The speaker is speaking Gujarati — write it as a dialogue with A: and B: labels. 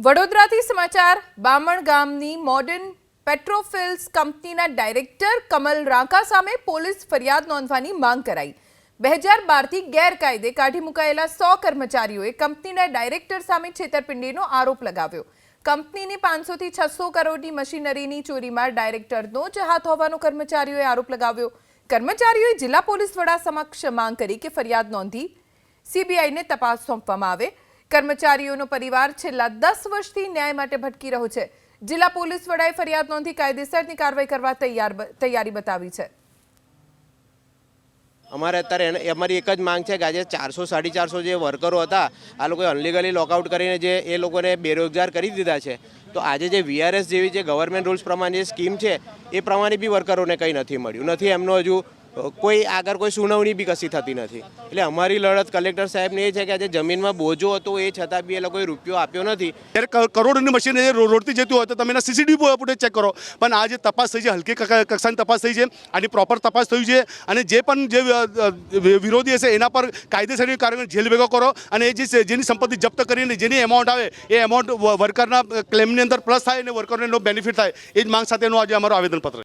A: વડોદરાથી સમાચાર બામણ ગામની મોડર્ન પેટ્રોફિલ્સ કંપનીના ડાયરેક્ટર કમલ રાંકા સામે પોલીસ ફરિયાદ નોંધવાની માંગ કરાઈ। 2012થી ગેરકાયદે કાઢી મુકાયેલા 100 કર્મચારીઓએ કંપનીના ડાયરેક્ટર સામે છેતરપિંડીનો આરોપ લગાવ્યો। કંપનીની 500 થી 600 કરોડની મશીનરીની ચોરીમાં ડાયરેક્ટરનો જ હાથ હોવાનો કર્મચારીઓએ આરોપ લગાવ્યો। કર્મચારીઓએ જિલ્લા પોલીસ વડા સમક્ષ માંગ કરી કે ફરિયાદ નોંધી સીબીઆઈને તપાસ સોંપવામાં આવે। કર્મચારીઓનો પરિવાર છેલ્લા 10 વર્ષથી ન્યાય માટે ભટકી રહ્યો છે। જિલ્લા પોલીસ વડાએ ફરિયાદ નોંધી કાયદેસરની કાર્યવાહી કરવા તૈયારી બતાવી છે।
B: અમારે અત્યારે અમારી એક જ માંગ છે કે આજે 400-450 જે વર્કરો હતા આ લોકોએ અનલીગલી લોકઆઉટ કરીને જે એ લોકોને બેરોજગાર કરી દીધા છે, તો આજે જે વીઆરએસ જેવી જે ગવર્મેન્ટ રૂલ્સ પ્રમાણે જે સ્કીમ છે એ પ્રમાણે બી વર્કરોને કંઈ નથી મળ્યું નથી। એમનો હજુ કોઈ આગળ કોઈ સુનાવણી બી કશી થતી નથી। એટલે અમારી લડત કલેક્ટર સાહેબને એ છે કે આજે જમીનમાં બોજો હતો એ છતાં બી એ લોકોએ રૂપિયો આપ્યો નથી।
C: કરોડોની મશીન રોડથી જતી હોય તો તમે એના સીસીટીવી ફૂટેજ ચેક કરો, પણ આ જે તપાસ થઈ છે હલકી કક્ષાની તપાસ થઈ છે, આની પ્રોપર તપાસ થઈ છે અને જે પણ જે વિરોધી હશે એના પર કાયદેસરની કાર્યવાહી જેલ ભેગો કરો અને જેની સંપત્તિ જપ્ત કરીને જેની એમાઉન્ટ આવે એ એમાઉન્ટ વર્કરના ક્લેમની અંદર પ્લસ થાય અને વર્કરને બેનિફિટ થાય, એ જ માંગ સાથેનું આજે અમારું આવેદનપત્ર છે।